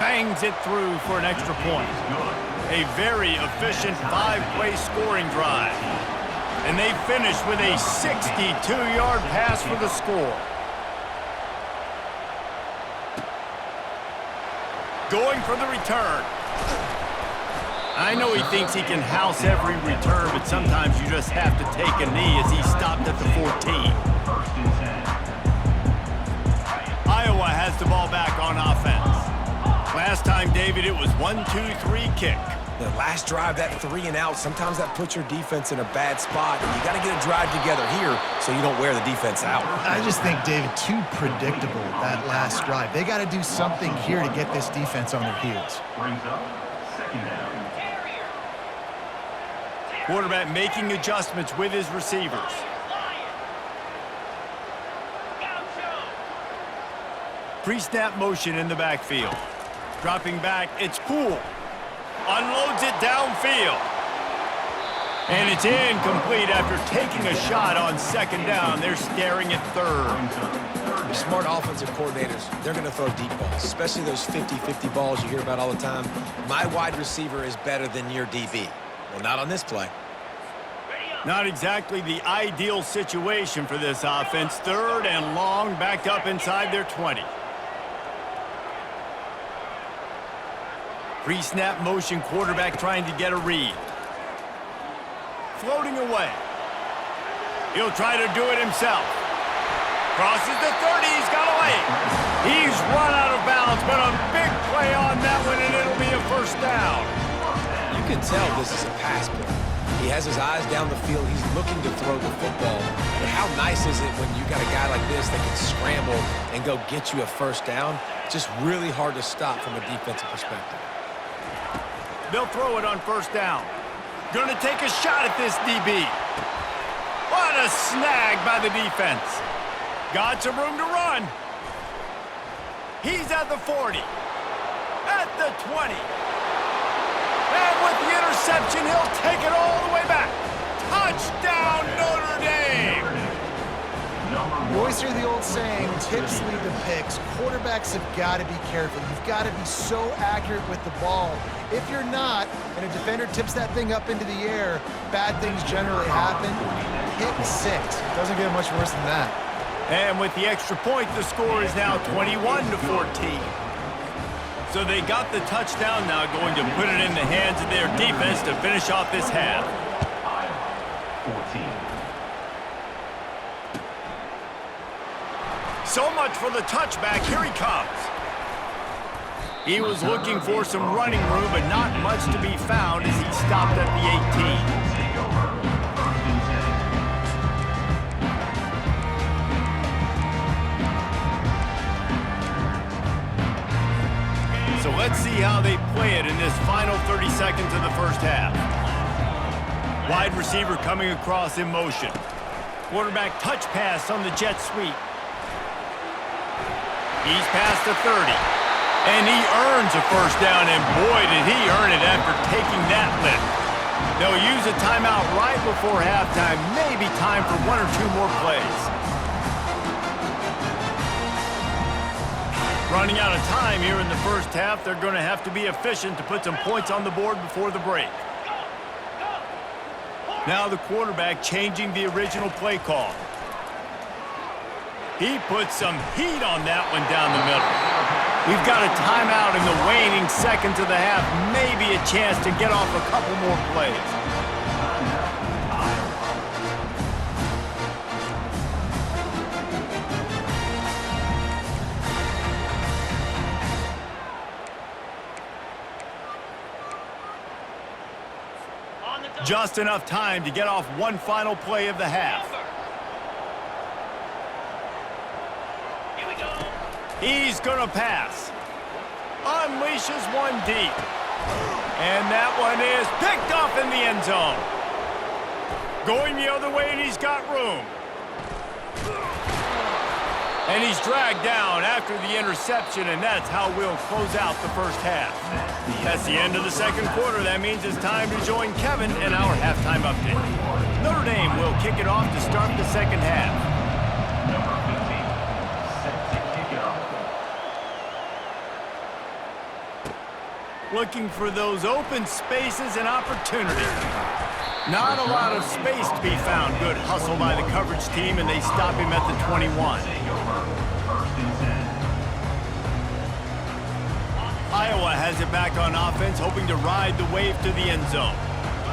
bangs it through for an extra point. A very efficient 5-play scoring drive. And they finish with a 62-yard pass for the score. Going for the return. I know he thinks he can house every return, but sometimes you just have to take a knee as he stopped at the 14. Iowa has the ball back on offense. Last time, David, it was 1-2-3 kick. The last drive, that 3 and out, sometimes that puts your defense in a bad spot, and you got to get a drive together here so you don't wear the defense out. I just think, David, too predictable, that last drive. They got to do something here to get this defense on their heels. Brings up second down. Quarterback making adjustments with his receivers. Pre-snap motion in the backfield. Dropping back, it's Poole. Unloads it downfield. And it's incomplete after taking a shot on second down. They're staring at third. Smart offensive coordinators, they're going to throw deep balls, especially those 50-50 balls you hear about all the time. My wide receiver is better than your DB. Well, not on this play. Not exactly the ideal situation for this offense. Third and long, backed up inside their 20. Pre-snap motion, quarterback trying to get a read. Floating away. He'll try to do it himself. Crosses the 30, he's got a lane. He's run out of bounds, but a big play on that one, and it'll be a first down. You can tell this is a pass play. He has his eyes down the field. He's looking to throw the football. But how nice is it when you got a guy like this that can scramble and go get you a first down? Just really hard to stop from a defensive perspective. They'll throw it on first down. Gonna take a shot at this DB. What a snag by the defense. Got some room to run. He's at the 40. At the 20. And with the interception, he'll take it all the way back. Touchdown, Notre Dame! You always hear the old saying, tips lead to picks. Quarterbacks have got to be careful. You've got to be so accurate with the ball. If you're not, and a defender tips that thing up into the air, bad things generally happen. Pick 6. Doesn't get much worse than that. And with the extra point, the score is now 21-14. So they got the touchdown now, going to put it in the hands of their defense to finish off this half. 14. So much for the touchback. Here he comes. He was looking for some running room, but not much to be found as he stopped at the 18. So let's see how they play it in this final 30 seconds of the first half. Wide receiver coming across in motion. Quarterback touch pass on the jet sweep. He's past the 30. And he earns a first down, and boy, did he earn it after taking that lift. They'll use a timeout right before halftime, maybe time for 1 or 2 more plays. Running out of time here in the first half, they're going to have to be efficient to put some points on the board before the break. Now the quarterback changing the original play call. He put some heat on that one down the middle. We've got a timeout in the waning seconds of the half, maybe a chance to get off a couple more plays. Just enough time to get off one final play of the half. Here we go. He's gonna pass. Unleashes one deep. And that one is picked off in the end zone. Going the other way, and he's got room. And he's dragged down after the interception, and that's how we'll close out the first half. That's the end of the second quarter. That means it's time to join Kevin in our halftime update. Notre Dame will kick it off to start the second half. Number 15, set to kick it off. looking for those open spaces and opportunities. Not a lot of space to be found. Good hustle by the coverage team, and they stop him at the 21. Iowa has it back on offense, hoping to ride the wave to the end zone.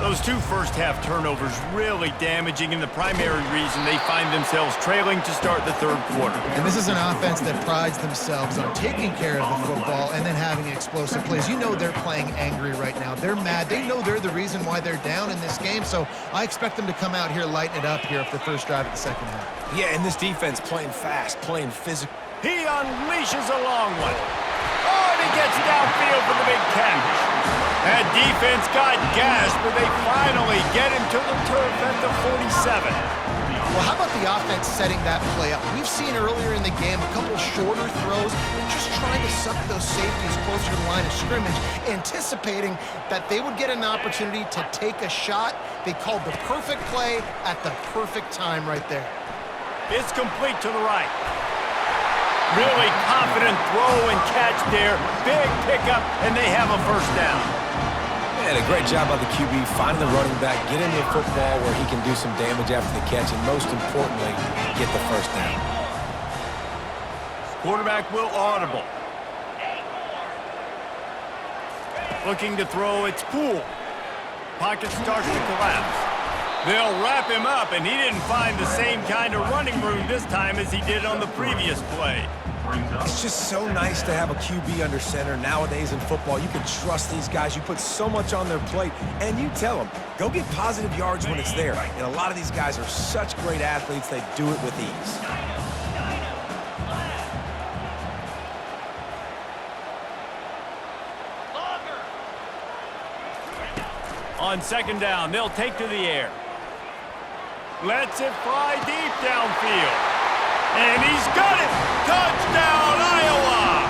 Those two first-half turnovers really damaging, and the primary reason they find themselves trailing to start the third quarter. And this is an offense that prides themselves on taking care of the football and then having explosive plays. You know they're playing angry right now. They're mad. They know they're the reason why they're down in this game, so I expect them to come out here, lighten it up here after the first drive of the second half. Yeah, and this defense playing fast, playing physical. He unleashes a long one. Oh, and he gets downfield for the big catch. That defense got gashed, but they finally get him to the turf at the 47. Well, how about the offense setting that play up? We've seen earlier in the game a couple shorter throws, just trying to suck those safeties closer to the line of scrimmage, anticipating that they would get an opportunity to take a shot. They called the perfect play at the perfect time right there. It's complete to the right. Really confident throw and catch there. Big pickup, and they have a first down. And a great job by the QB, finding the running back, getting the football where he can do some damage after the catch, and most importantly, get the first down. Quarterback will audible. Looking to throw, it's Poole. Pocket starts to collapse. They'll wrap him up, and he didn't find the same kind of running room this time as he did on the previous play. It's just so nice to have a QB under center. Nowadays in football, you can trust these guys. You put so much on their plate, and you tell them, go get positive yards when it's there. And a lot of these guys are such great athletes, they do it with ease. On second down, they'll take to the air. Lets it fly deep downfield. And he's got it! Touchdown, Iowa!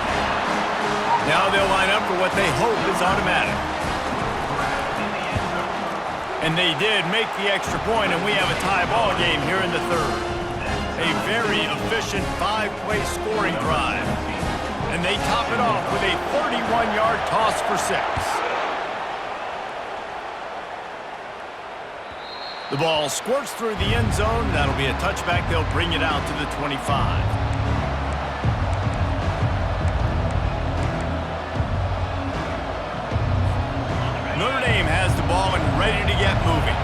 Now they'll line up for what they hope is automatic. And they did make the extra point, and we have a tie ball game here in the third. A very efficient 5-play scoring drive. And they top it off with a 31-yard toss for 6. The ball squirts through the end zone. That'll be a touchback. They'll bring it out to the 25. Notre Dame has the ball and ready to get moving.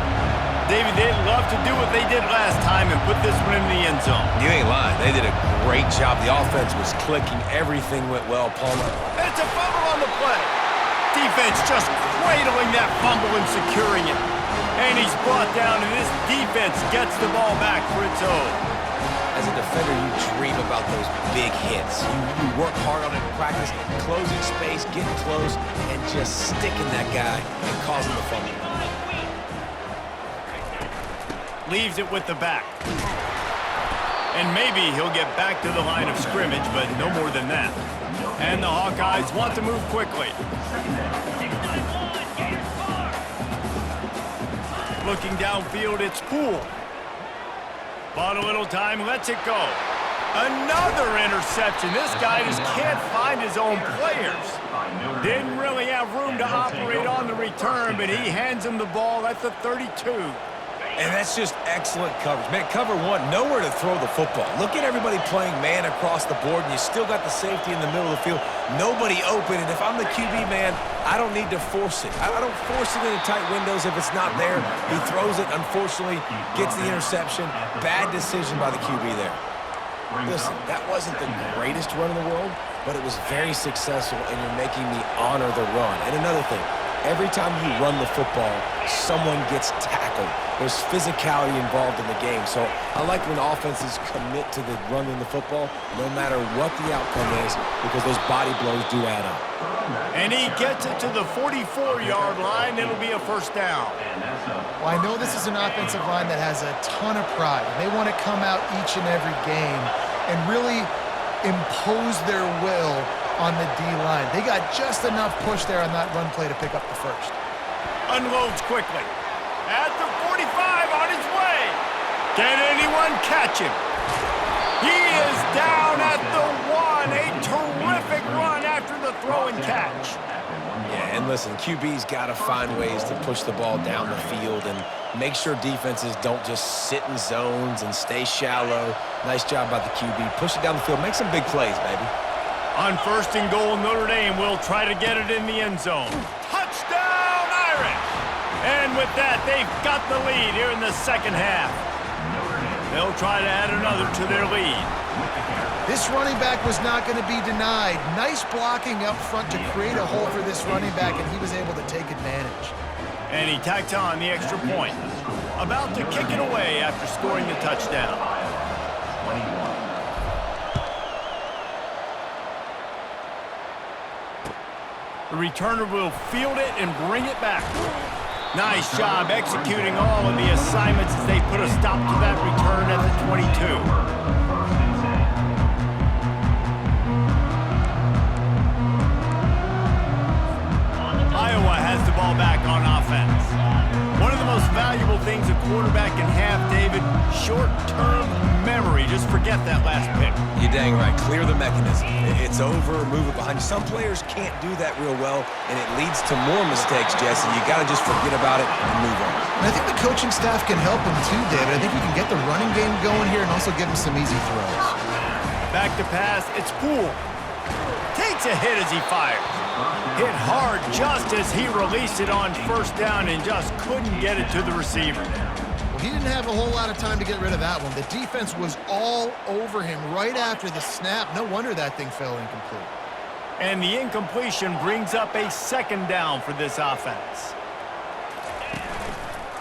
David, they'd love to do what they did last time and put this one in the end zone. You ain't lying. They did a great job. The offense was clicking. Everything went well. Palmer. It's a fumble on the play. Defense just cradling that fumble and securing it. And he's brought down, and this defense gets the ball back for its own. As a defender, you dream about those big hits. You work hard on it in practice, closing space, getting close, and just sticking that guy and causing the fumble. Leaves it with the back. And maybe he'll get back to the line of scrimmage, but no more than that. And the Hawkeyes want to move quickly. Looking downfield, it's Poole. Bought a little time, lets it go. Another interception. This guy just can't find his own players. Didn't really have room to operate on the return, but he hands him the ball at the 32. And that's just excellent coverage. Man, cover one, nowhere to throw the football. Look at everybody playing man across the board, and you still got the safety in the middle of the field. Nobody open, and if I'm the QB, man, I don't need to force it. I don't force it into tight windows if it's not there. He throws it, unfortunately, gets the interception. Bad decision by the QB there. Listen, that wasn't the greatest run in the world, but it was very successful, and you're making me honor the run. And another thing, every time you run the football, someone gets tackled. There's physicality involved in the game. So I like when offenses commit to the running the football, no matter what the outcome is, because those body blows do add up. And he gets it to the 44-yard line. It'll be a first down. Well, I know this is an offensive line that has a ton of pride. They want to come out each and every game and really impose their will on the D-line. They got just enough push there on that run play to pick up the first. Unloads quickly. At the 45, on his way. Can anyone catch him? He is down at the 1. A terrific run after the throw and catch. Yeah, And listen, QB's got to find ways to push the ball down the field and make sure defenses don't just sit in zones and stay shallow. Nice job by the QB. Push it down the field. Make some big plays, baby. On 1st and goal, Notre Dame will try to get it in the end zone. Touchdown, Irish! And with that, they've got the lead here in the second half. They'll try to add another to their lead. This running back was not going to be denied. Nice blocking up front to create a hole for this running back, and he was able to take advantage. And he tacked on the extra point. About to kick it away after scoring the touchdown. 21. The returner will field it and bring it back. Nice job executing all of the assignments as they put a stop to that return at the 22. Iowa has the ball back on offense. One of the most valuable things a quarterback can have, David, short-term memory. Just forget that last pick. You're dang right. Clear the mechanism. It's over, move it behind you. Some players can't do that real well, and it leads to more mistakes, Jesse. You got to just forget about it and move on. And I think the coaching staff can help him too, David. I think you can get the running game going here and also give him some easy throws. Back to pass, it's Poole. Takes a hit as he fires. Hit hard just as he released it on 1st down and just couldn't get it to the receiver. Well, he didn't have a whole lot of time to get rid of that one. The defense was all over him right after the snap. No wonder that thing fell incomplete. And the incompletion brings up a 2nd down for this offense.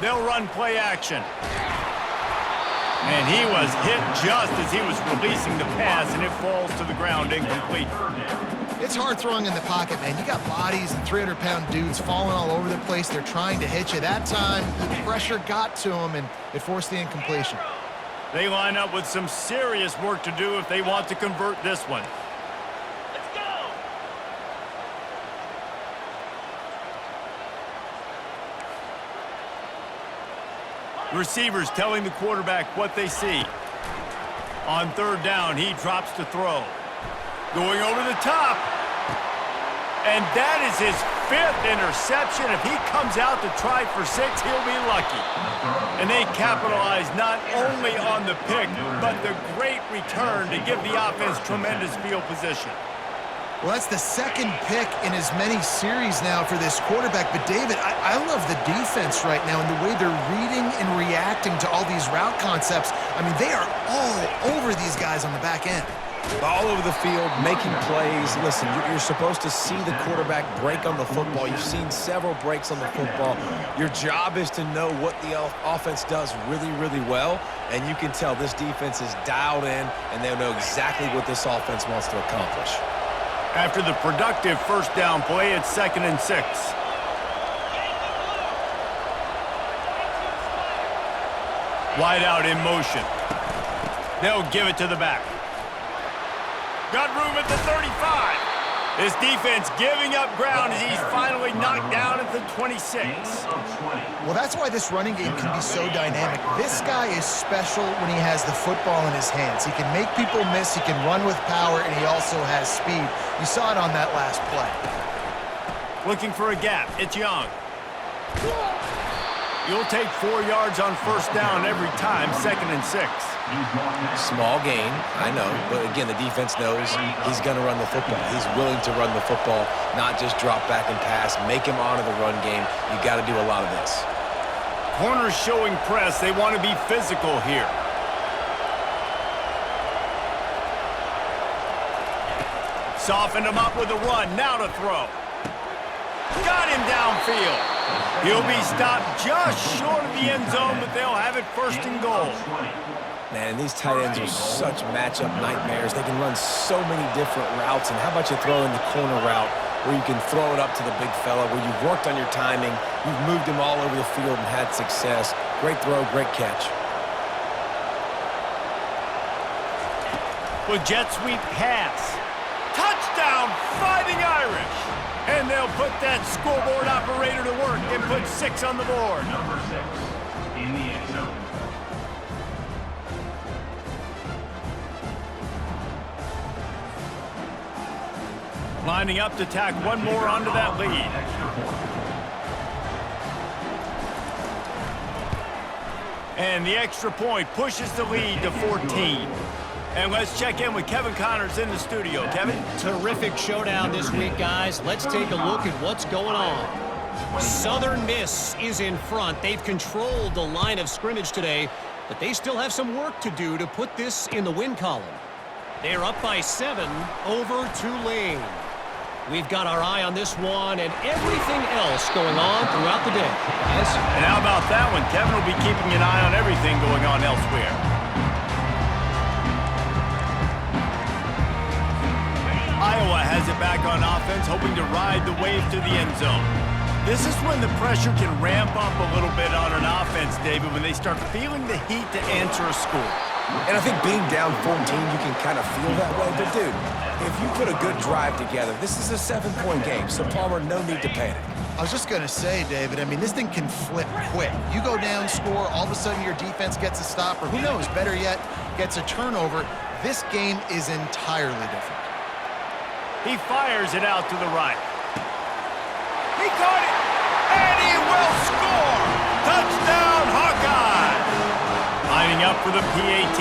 They'll run play action. And he was hit just as he was releasing the pass, and it falls to the ground incomplete. It's hard throwing in the pocket, man. You got bodies and 300-pound dudes falling all over the place. They're trying to hit you. That time, the pressure got to him, and it forced the incompletion. They line up with some serious work to do if they want to convert this one. Let's go! Receivers telling the quarterback what they see. On 3rd down, he drops to throw. Going over the top. And that is his 5th interception. If he comes out to try for 6, he'll be lucky. And they capitalize not only on the pick, but the great return to give the offense tremendous field position. Well, that's the 2nd pick in as many series now for this quarterback. But, David, I love the defense right now and the way they're reading and reacting to all these route concepts. I mean, they are all over these guys on the back end. All over the field, making plays. Listen, you're supposed to see the quarterback break on the football. You've seen several breaks on the football. Your job is to know what the offense does really, really well, and you can tell this defense is dialed in, and they'll know exactly what this offense wants to accomplish. After the productive 1st down play, it's 2nd and 6. Wide out in motion. They'll give it to the back. Got room at the 35. This defense giving up ground as he's finally knocked down at the 26. Well, that's why this running game can be so dynamic. This guy is special when he has the football in his hands. He can make people miss, he can run with power, and he also has speed. You saw it on that last play. Looking for a gap. It's Young. You'll take 4 yards on 1st down every time, 2nd and 6. Small gain, I know, but again, the defense knows he's going to run the football. He's willing to run the football, not just drop back and pass, make him honor the run game. You got to do a lot of this. Corners showing press. They want to be physical here. Softened him up with a run. Now to throw. Got him downfield. He'll be stopped just short of the end zone, but they'll have it 1st and goal. Man, these tight ends are such matchup nightmares. They can run so many different routes. And how about you throw in the corner route where you can throw it up to the big fella, where you've worked on your timing, you've moved him all over the field and had success. Great throw, great catch. With jet sweep pass. Touchdown, Fighting Irish. And they'll put that scoreboard operator to work and put 6 on the board. Number 6 in the end zone. Lining up to tack one more onto that lead. And the extra point pushes the lead to 14. And let's check in with Kevin Connors in the studio. Kevin? Terrific showdown this week, guys. Let's take a look at what's going on. Southern Miss is in front. They've controlled the line of scrimmage today, but they still have some work to do to put this in the win column. They're up by 7 over Tulane. We've got our eye on this one and everything else going on throughout the day. Guys? And how about that one? Kevin will be keeping an eye on everything going on elsewhere. Iowa has it back on offense, hoping to ride the wave to the end zone. This is when the pressure can ramp up a little bit on an offense, David, when they start feeling the heat to answer a score. And I think being down 14, you can kind of feel that way. But, dude, if you put a good drive together, this is a 7-point game, so Palmer, no need to panic. I was just going to say, David, I mean, this thing can flip quick. You go down, score, all of a sudden your defense gets a stop, or who knows, better yet, gets a turnover. This game is entirely different. He fires it out to the right. He caught it, and he will score! Touchdown, Hawkeyes! Lining up for the PAT.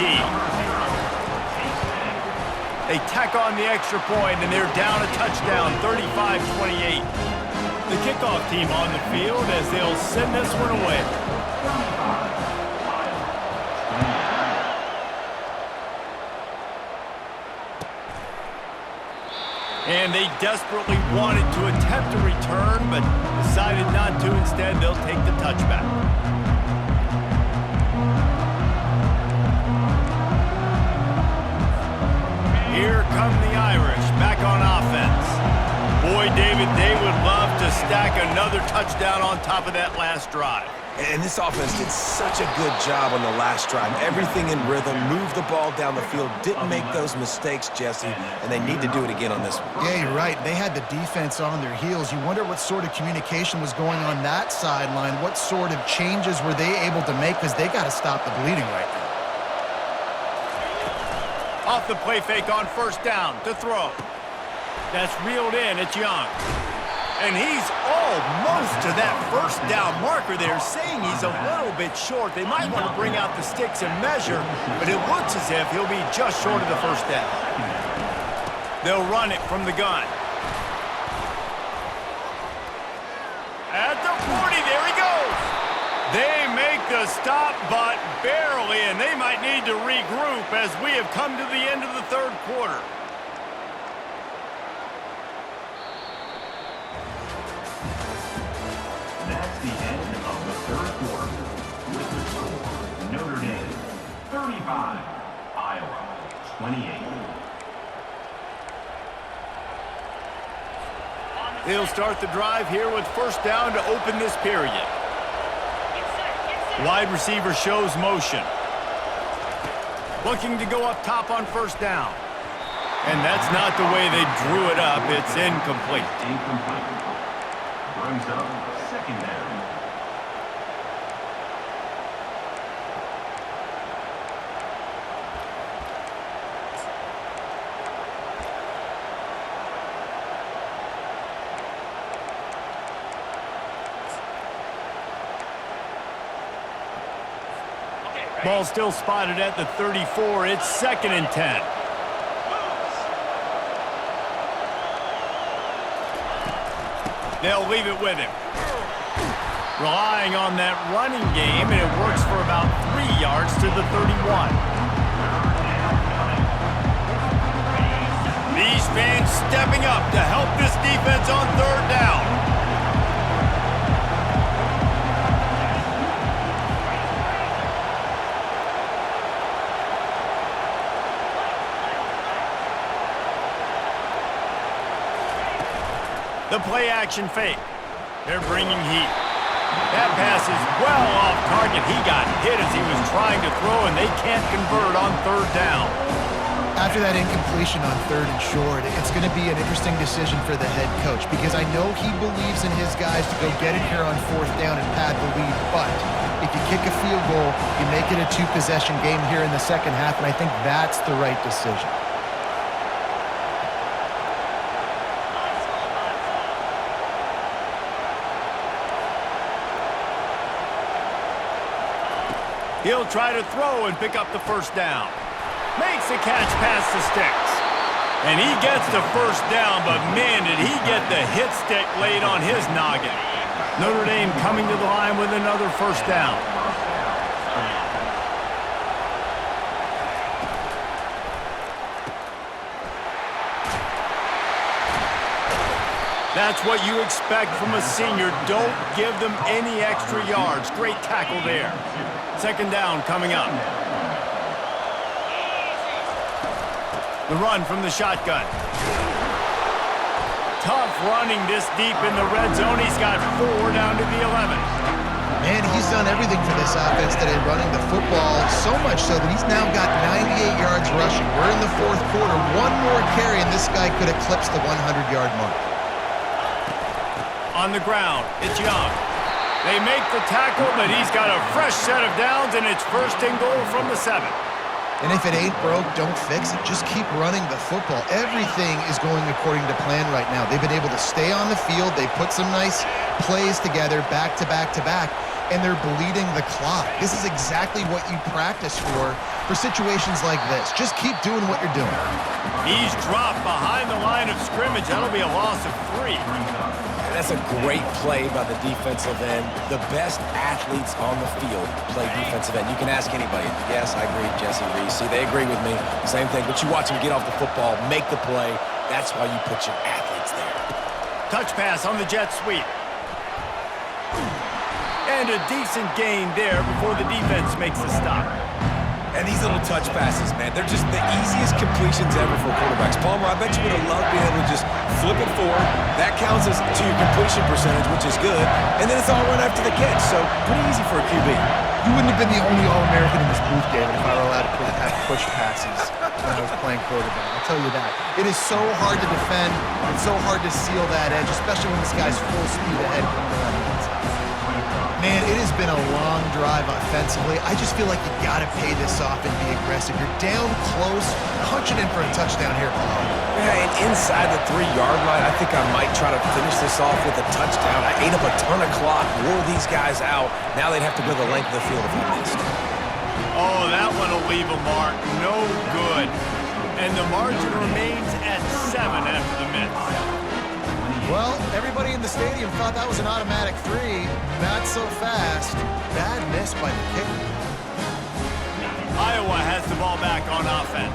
They tack on the extra point, and they're down a touchdown, 35-28. The kickoff team on the field as they'll send this one away. And they desperately wanted to attempt a return, but decided not to. Instead, they'll take the touchback. Here come the Irish, back on offense. Boy, David, they would love to stack another touchdown on top of that last drive. And this offense did such a good job on the last drive. Everything in rhythm, moved the ball down the field, didn't make those mistakes, Jesse, and they need to do it again on this one. Yeah, you're right. They had the defense on their heels. You wonder what sort of communication was going on that sideline. What sort of changes were they able to make, because they got to stop the bleeding right now. Off the play fake on first down to throw. That's reeled in. It's Young. And he's almost to that first down marker there, saying he's a little bit short. They might want to bring out the sticks and measure, but it looks as if he'll be just short of the first down. They'll run it from the gun. At the 40, there he goes. They make the stop, but barely, and they might need to regroup as we have come to the end of the third quarter. That's the end of the third quarter. With the score, Notre Dame 35, Iowa 28. They'll start the drive here with first down to open this period. Wide receiver shows motion. Looking to go up top on first down. And that's not the way they drew it up. It's incomplete. Incomplete. Brings up second down. Ball still spotted at the 34. It's 2nd and 10. They'll leave it with him. Relying on that running game, and it works for about 3 yards to the 31. These fans stepping up to help this defense on third down. The play action fake. They're bringing heat. That pass is well off target. He got hit as he was trying to throw, and they can't convert on third down. After that incompletion on third and short, it's going to be an interesting decision for the head coach, because I know he believes in his guys to go get it here on fourth down and pad the lead, but if you kick a field goal, you make it a 2-possession game here in the second half, and I think that's the right decision. He'll try to throw and pick up the first down. Makes the catch past the sticks. And he gets the first down, but man, did he get the hit stick laid on his noggin. Notre Dame coming to the line with another first down. That's what you expect from a senior. Don't give them any extra yards. Great tackle there. Second down coming up. The run from the shotgun. Tough running this deep in the red zone. He's got 4 down to the 11. Man, he's done everything for this offense today, running the football, so much so that he's now got 98 yards rushing. We're in the fourth quarter. One more carry, and this guy could eclipse the 100-yard mark. On the ground, it's Young. They make the tackle, but he's got a fresh set of downs, and it's first and goal from the 7. And if it ain't broke, don't fix it. Just keep running the football. Everything is going according to plan right now. They've been able to stay on the field. They put some nice plays together back to back to back, and they're bleeding the clock. This is exactly what you practice for situations like this. Just keep doing what you're doing. He's dropped behind the line of scrimmage. That'll be a loss of 3. That's a great play by the defensive end. The best athletes on the field play defensive end. You can ask anybody. Yes, I agree, Jesse Reese. See, they agree with me. Same thing. But you watch them get off the football, make the play. That's why you put your athletes there. Touch pass on the jet sweep. And a decent gain there before the defense makes the stop. And these little touch passes, man, they're just the easiest completions ever for quarterbacks. Palmer, I bet you would have loved being able to just flip it forward. That counts as to your completion percentage, which is good. And then it's all run after the catch, so pretty easy for a QB. You wouldn't have been the only All-American in this booth, David, if I were allowed to have push passes when I was playing quarterback. I'll tell you that. It is so hard to defend. It's so hard to seal that edge, especially when this guy's full speed ahead coming around the inside. Man, it has been a long drive offensively. I just feel like you got to pay this off and be aggressive. You're down close. Punch it in for a touchdown here, Paul. Yeah, and inside the 3-yard line, I think I might try to finish this off with a touchdown. I ate up a ton of clock, wore these guys out. Now they'd have to go the length of the field if I missed. Oh, that one will leave a mark. No good. And the margin remains at 7 after the miss. Well, everybody in the stadium thought that was an automatic 3. Not so fast. Bad miss by the kicker. Iowa has the ball back on offense.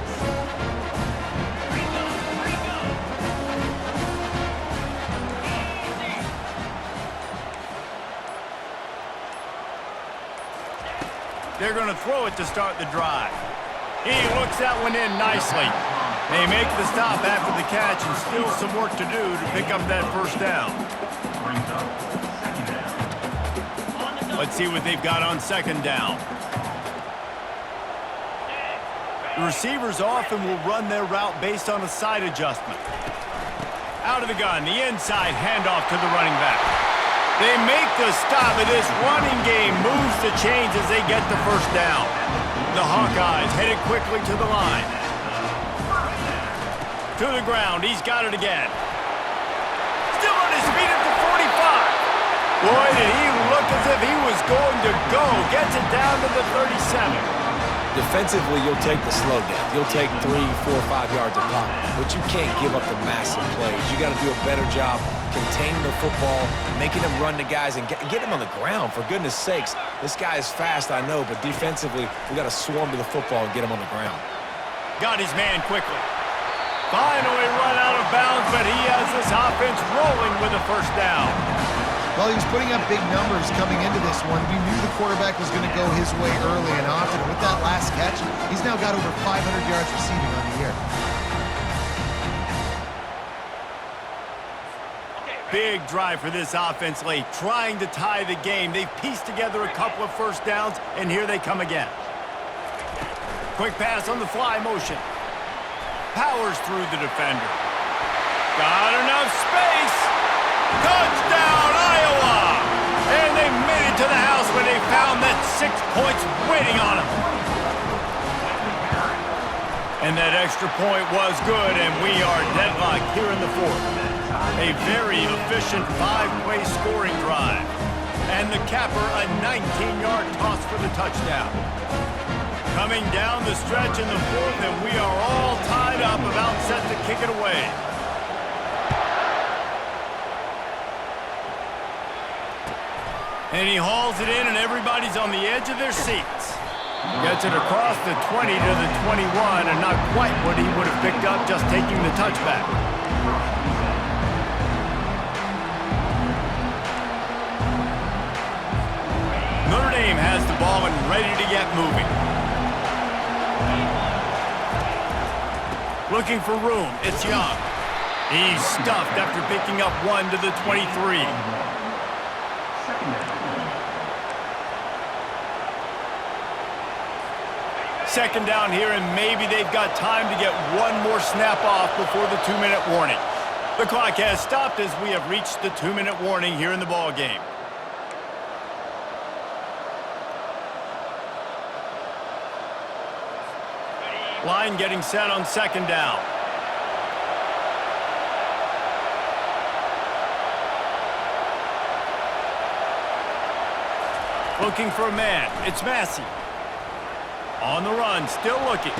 They're going to throw it to start the drive. He looks that one in nicely. They make the stop after the catch and still some work to do to pick up that first down. Let's see what they've got on second down. The receivers often will run their route based on a side adjustment. Out of the gun, the inside handoff to the running back. They make the stop, and this running game moves the chains as they get the first down. The Hawkeyes headed quickly to the line. To the ground, he's got it again. Still on his feet at the 45. Boy, did he look as if he was going to go. Gets it down to the 37. Defensively, you'll take the slow down. You'll take 3, 4, 5 yards of pop, but you can't give up the massive plays. You got to do a better job containing the football, making them run to guys, and get them on the ground, for goodness sakes. This guy is fast, I know, but defensively, we got to swarm to the football and get him on the ground. Got his man quickly. Finally run out of bounds, but he has this offense rolling with a first down. Well, he was putting up big numbers coming into this one. We knew the quarterback was going to go his way early and often. With that last catch, he's now got over 500 yards receiving on the year. Big drive for this offense late, trying to tie the game. They've pieced together a couple of first downs, and here they come again. Quick pass on the fly motion. Powers through the defender. Got enough space. Touchdown, Iowa! And they made it to the house when they found that 6 points waiting on them. And that extra point was good, and we are deadlocked here in the fourth. A very efficient 5-play scoring drive. And the capper, a 19-yard toss for the touchdown. Coming down the stretch in the fourth, and we are all tied up, about set to kick it away. And he hauls it in, and everybody's on the edge of their seats. Gets it across the 20 to the 21, and not quite what he would have picked up just taking the touchback. Notre Dame has the ball and ready to get moving. Looking for room, it's Young. He's stuffed after picking up 1 to the 23. Second down here, and maybe they've got time to get one more snap off before the 2-minute warning. The clock has stopped as we have reached the 2-minute warning here in the ball game. Line getting set on second down. Looking for a man. It's Massey. On the run, still looking.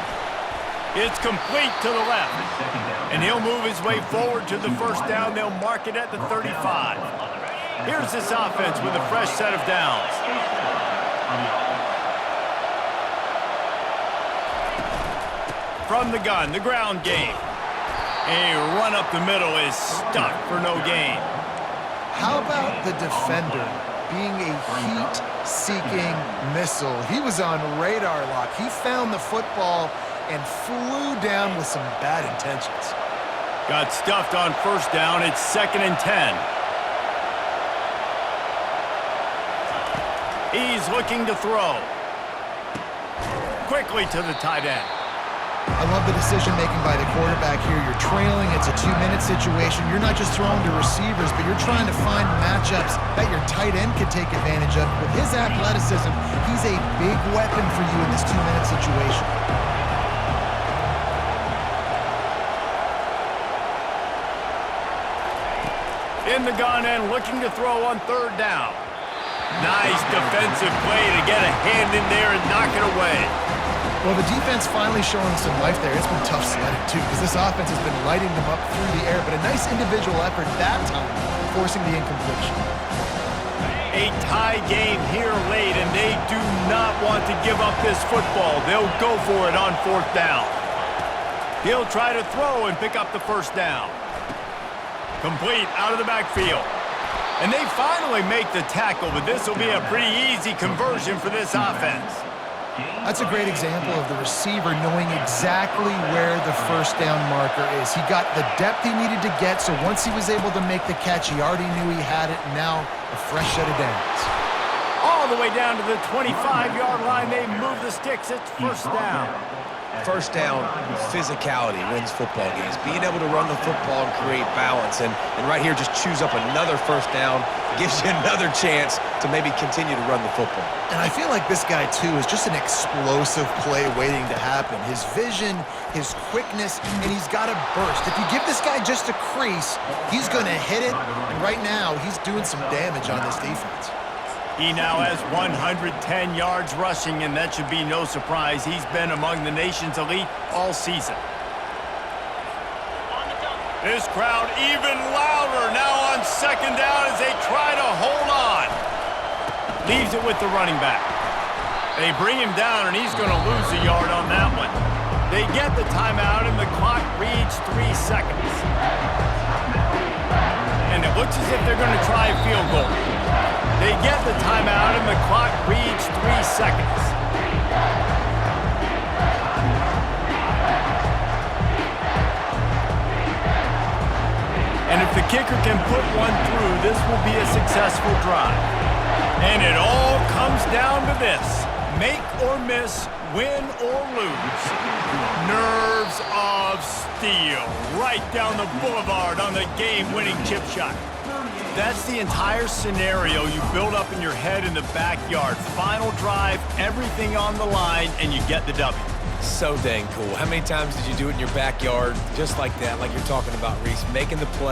It's complete to the left. And he'll move his way forward to the first down. They'll mark it at the 35. Here's this offense with a fresh set of downs. From the gun, the ground game. A run up the middle is stuck for no gain. How about the defender being a heat-seeking missile? He was on radar lock. He found the football and flew down with some bad intentions. Got stuffed on first down. It's 2nd and 10. He's looking to throw. Quickly to the tight end. I love the decision-making by the quarterback here. You're trailing. It's a 2-minute situation. You're not just throwing to receivers, but you're trying to find matchups that your tight end could take advantage of. With his athleticism, he's a big weapon for you in this 2-minute situation. In the gun and looking to throw on third down. Nice defensive play to get a hand in there and knock it away. Well, the defense finally showing some life there. It's been tough sledding, too, because this offense has been lighting them up through the air, but a nice individual effort that time, forcing the incompletion. A tie game here late, and they do not want to give up this football. They'll go for it on fourth down. He'll try to throw and pick up the first down. Complete out of the backfield. And they finally make the tackle, but this will be a pretty easy conversion for this offense. That's a great example of the receiver knowing exactly where the first down marker is. He got the depth he needed to get, so once he was able to make the catch, he already knew he had it, and now a fresh set of downs. All the way down to the 25-yard line, they move the sticks. It's first down. First down, physicality wins football games. Being able to run the football and create balance. And right here, just choose up another first down. Gives you another chance to maybe continue to run the football. And I feel like this guy, too, is just an explosive play waiting to happen. His vision, his quickness, and he's got a burst. If you give this guy just a crease, he's going to hit it. And right now, he's doing some damage on this defense. He now has 110 yards rushing, and that should be no surprise. He's been among the nation's elite all season. This crowd even louder now on second down as they try to hold on. Leaves it with the running back. They bring him down, and he's going to lose a yard on that one. They get the timeout, and the clock reads 3 seconds. And it looks as if they're going to try a field goal. They get the timeout, and the clock reads 3 seconds. And if the kicker can put one through, this will be a successful drive. And it all comes down to this. Make or miss, win or lose. Nerves of steel. Right down the boulevard on the game-winning chip shot. That's the entire scenario you build up in your head in the backyard. Final drive, everything on the line, and you get the W. So dang cool. How many times did you do it in your backyard just like that, like you're talking about, Reese, making the play?